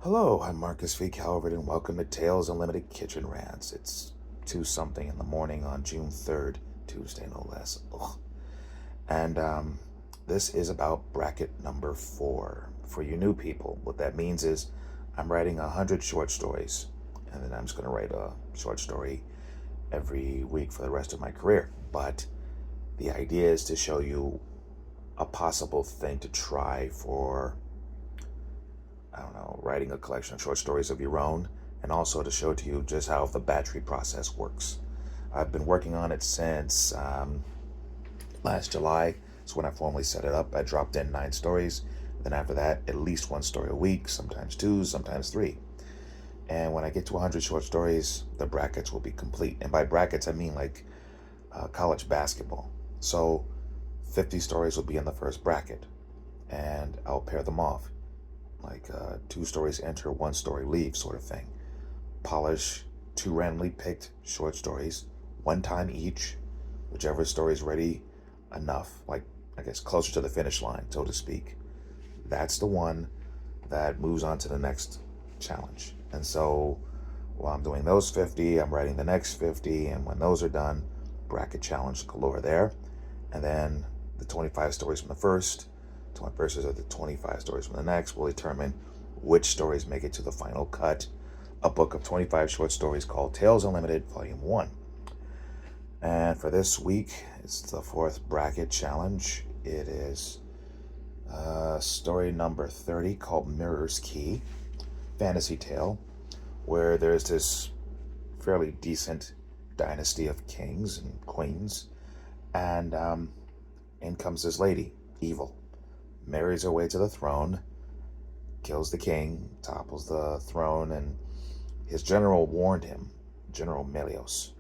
Hello, I'm Marcus V. Calvert, and welcome to Tales Unlimited Kitchen Rants. It's 2 something in the morning on June 3rd, Tuesday no less. Ugh. And this is about bracket number 4. For you new people, what that means is I'm writing 100 short stories, and then I'm just going to write a short story every week for the rest of my career. But the idea is to show you a possible thing to try for, I don't know, writing a collection of short stories of your own, and also to show to you just how the battery process works. I've been working on it since last July. It's when I formally set it up. I dropped in 9 stories. Then after that, at least 1 story a week, sometimes 2, sometimes 3. And when I get to 100 short stories, the brackets will be complete. And by brackets, I mean like college basketball. So 50 stories will be in the first bracket, and I'll pair them off. Like 2 stories enter, 1 story leave sort of thing. Polish 2 randomly picked short stories, 1 time each, whichever story is ready enough, like I guess closer to the finish line, so to speak. That's the one that moves on to the next challenge. And so while I'm doing those 50, I'm writing the next 50, and when those are done, bracket challenge galore there. And then the 25 stories from the first, 20 verses of the 25 stories from the next will determine which stories make it to the final cut. A book of 25 short stories called Tales Unlimited, Volume 1. And for this week, it's the 4th bracket challenge. It is story number 30 called Mirror's Key, fantasy tale, where there's this fairly decent dynasty of kings and queens, and in comes this lady, evil, marries her way to the throne, kills the king, topples the throne, and his general warned him, General Melios.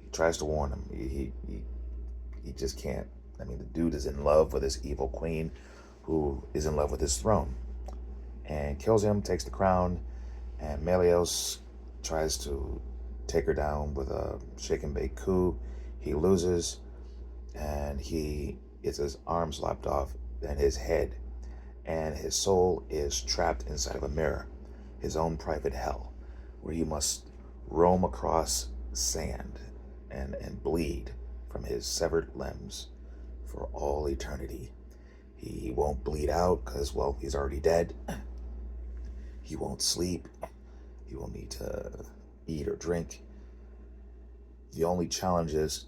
He tries to warn him. He just can't. I mean, the dude is in love with this evil queen who is in love with his throne, and kills him, takes the crown, and Melios tries to take her down with a shake and bake coup. He loses, and he gets his arms lopped off and his head, and his soul is trapped inside of a mirror, his own private hell, where he must roam across sand and bleed from his severed limbs for all eternity. He won't bleed out because, well, he's already dead. He won't sleep. He won't need to eat or drink. The only challenge is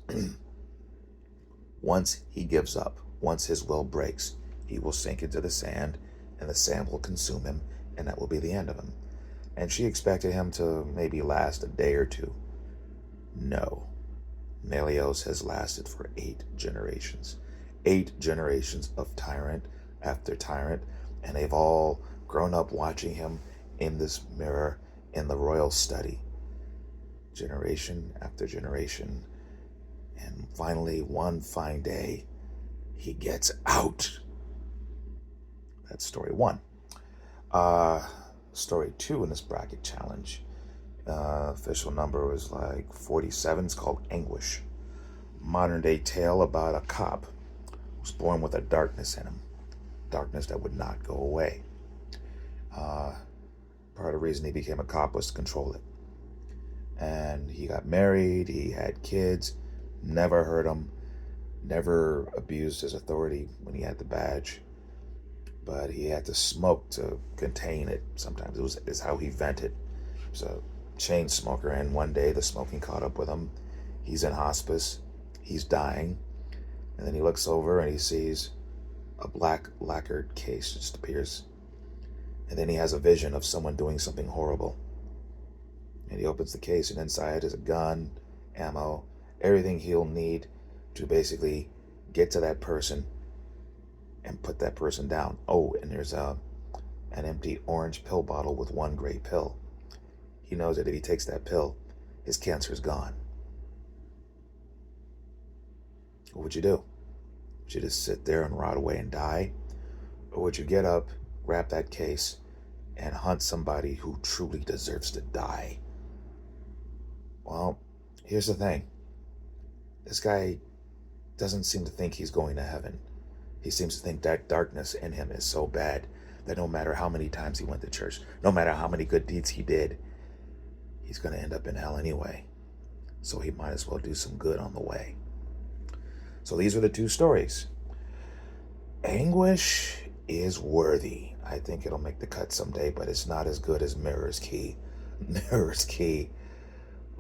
once he gives up, once his will breaks, he will sink into the sand, and the sand will consume him, and that will be the end of him. And she expected him to maybe last a day or 2. No. Melios has lasted for 8 generations. 8 generations of tyrant after tyrant, and they've all grown up watching him in this mirror in the royal study. Generation after generation. And finally, one fine day, he gets out. That's story 1. Story 2 in this bracket challenge. Official number was like 47. It's called Anguish. Modern day tale about a cop who was born with a darkness in him. Darkness that would not go away. Part of the reason he became a cop was to control it. And he got married, he had kids, never hurt him, never abused his authority when he had the badge. But he had to smoke to contain it. Sometimes it's how he vented. He was a chain smoker, and one day the smoking caught up with him. He's in hospice. He's dying. And then he looks over and he sees a black lacquered case just appears. And then he has a vision of someone doing something horrible. And he opens the case, and inside is a gun, ammo, everything he'll need to basically get to that person and put that person down. Oh, and there's an empty orange pill bottle with 1 gray pill. He knows that if he takes that pill, his cancer is gone. What would you do? Would you just sit there and rot away and die? Or would you get up, grab that case, and hunt somebody who truly deserves to die? Well, here's the thing. This guy doesn't seem to think he's going to heaven. He seems to think that darkness in him is so bad that no matter how many times he went to church, no matter how many good deeds he did, he's going to end up in hell anyway. So he might as well do some good on the way. So these are the two stories. Anguish is worthy. I think it'll make the cut someday, but it's not as good as Mirror's Key. Mirror's Key.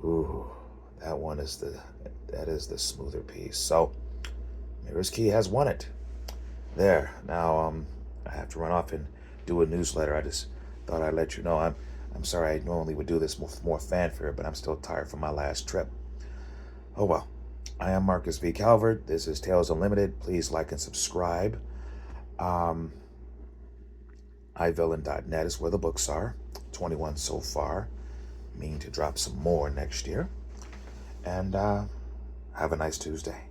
Ooh, that is the smoother piece. So Mirror's Key has won it. There. Now I have to run off and do a newsletter. I just thought I'd let you know. I'm sorry, I normally would do this with more fanfare, but I'm still tired from my last trip. Oh well. I am Marcus V. Calvert. This is Tales Unlimited. Please like and subscribe. iVillain.net is where the books are. 21 so far. Mean to drop some more next year. And have a nice Tuesday.